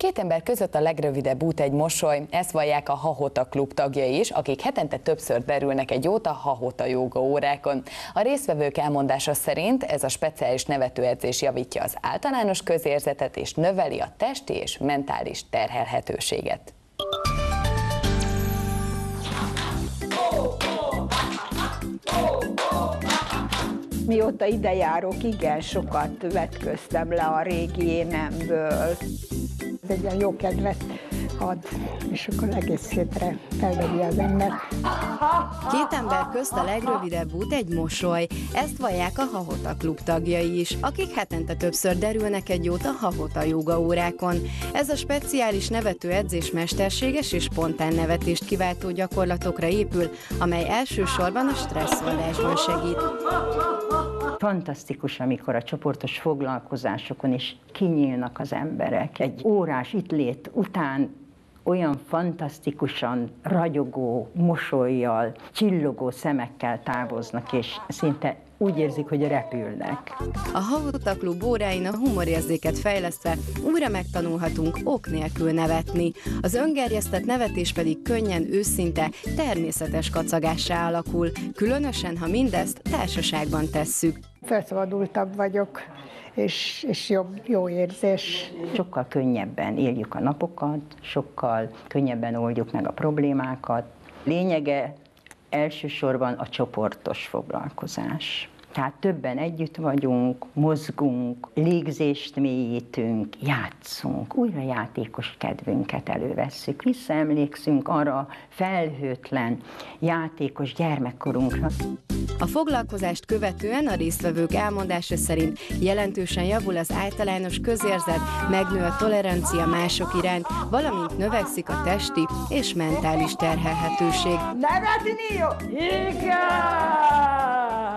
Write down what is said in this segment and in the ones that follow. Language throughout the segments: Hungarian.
Két ember között a legrövidebb út egy mosoly, ezt vallják a Hahota klub tagjai is, akik hetente többször derülnek egy jót a Hahota jóga órákon. A résztvevők elmondása szerint ez a speciális nevetőedzés javítja az általános közérzetet és növeli a testi és mentális terhelhetőséget. Mióta ide járok, igen sokat vetköztem le a régi énemből. Ez egy ilyen jó kedvet ad, és akkor egész hétre felvegye az ember. Két ember közt a legrövidebb út egy mosoly. Ezt vallják a Hahota klub tagjai is, akik hetente többször derülnek egy jót a Hahota jóga órákon. Ez a speciális nevetőedzés mesterséges és spontán nevetést kiváltó gyakorlatokra épül, amely elsősorban a stresszoldásban segít. Fantasztikus, amikor a csoportos foglalkozásokon is kinyílnak az emberek. Egy órás itt lét után olyan fantasztikusan ragyogó mosollyal, csillogó szemekkel távoznak, és szinte úgy érzik, hogy repülnek. A Hahota klub óráin a humorérzéket fejlesztve újra megtanulhatunk ok nélkül nevetni. Az öngerjesztett nevetés pedig könnyen, őszinte, természetes kacagássá alakul, különösen, ha mindezt társaságban tesszük. Felszabadultabb vagyok, és jó érzés. Sokkal könnyebben éljük a napokat, sokkal könnyebben oldjuk meg a problémákat. Lényege elsősorban a csoportos foglalkozás. Tehát többen együtt vagyunk, mozgunk, légzést mélyítünk, játszunk, újra játékos kedvünket elővesszük, visszaemlékszünk arra felhőtlen, játékos gyermekkorunkra. A foglalkozást követően a résztvevők elmondása szerint jelentősen javul az általános közérzet, megnő a tolerancia mások iránt, valamint növekszik a testi és mentális terhelhetőség. Nevetni jó? Igen!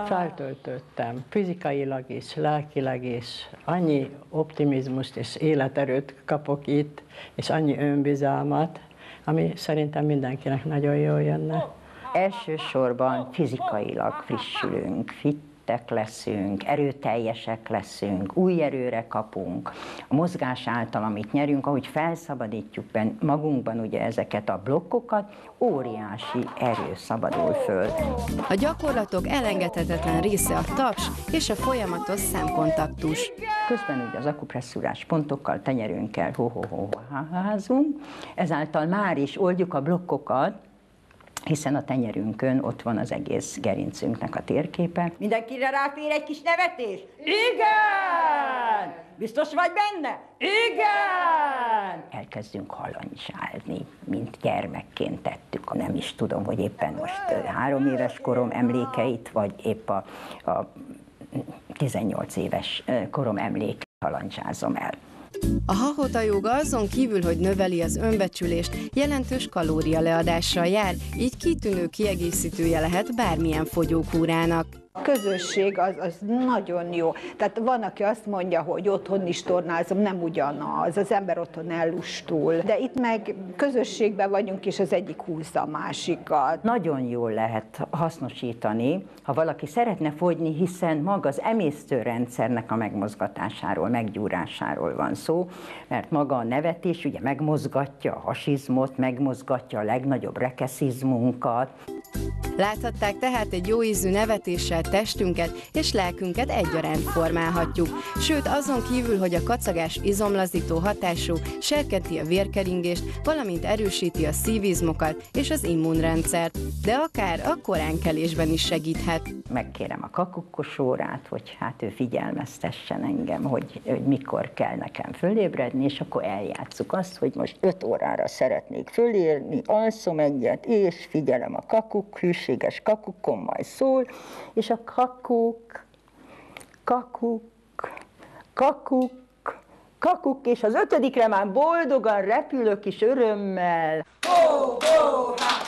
Feltöltöttem fizikailag is, lelkileg is. Annyi optimizmust és életerőt kapok itt, és annyi önbizalmat, ami szerintem mindenkinek nagyon jól jönne. Elsősorban fizikailag frissülünk, fittek leszünk, erőteljesek leszünk, új erőre kapunk. A mozgás által, amit nyerünk, ahogy felszabadítjuk magunkban ugye ezeket a blokkokat, óriási erő szabadul föl. A gyakorlatok elengedhetetlen része a taps és a folyamatos szemkontaktus. Közben ugye az akupresszúrás pontokkal, tenyerünkkel házunk, ezáltal már is oldjuk a blokkokat, hiszen a tenyerünkön ott van az egész gerincünknek a térképe. Mindenkire ráfér egy kis nevetés? Igen! Biztos vagy benne? Igen! Elkezdünk halandzsálni, mint gyermekként tettük. Nem is tudom, hogy éppen most 3 éves korom emlékeit, vagy épp a 18 éves korom emlékeit halandzsázom el. A Hahota jóga azon kívül, hogy növeli az önbecsülést, jelentős kalórialeadással jár, így kitűnő kiegészítője lehet bármilyen fogyókúrának. A közösség az nagyon jó. Tehát van, aki azt mondja, hogy otthon is tornázom, nem ugyanaz, az ember otthon ellustul. De itt meg közösségben vagyunk, és az egyik húzza a másikat. Nagyon jól lehet hasznosítani, ha valaki szeretne fogyni, hiszen maga az emésztőrendszernek a megmozgatásáról, meggyúrásáról van szó, mert maga a nevetés ugye megmozgatja a hasizmot, megmozgatja a legnagyobb rekeszizmunkat. Láthatták tehát, egy jó ízű nevetéssel testünket és lelkünket egyaránt formálhatjuk. Sőt, azon kívül, hogy a kacagás izomlazító hatású, serkenti a vérkeringést, valamint erősíti a szívizmokat és az immunrendszert, de akár a koránkelésben is segíthet. Megkérem a kakukkos órát, hogy hát ő figyelmeztessen engem, hogy mikor kell nekem fölébredni, és akkor eljátsszuk azt, hogy most 5 órára szeretnék fölérni, alszom egyet, és figyelem a kakuk, hűséges kakukon majd szól, és a kakuk, és az 5-re már boldogan repülök is örömmel. Ho, ho, ha!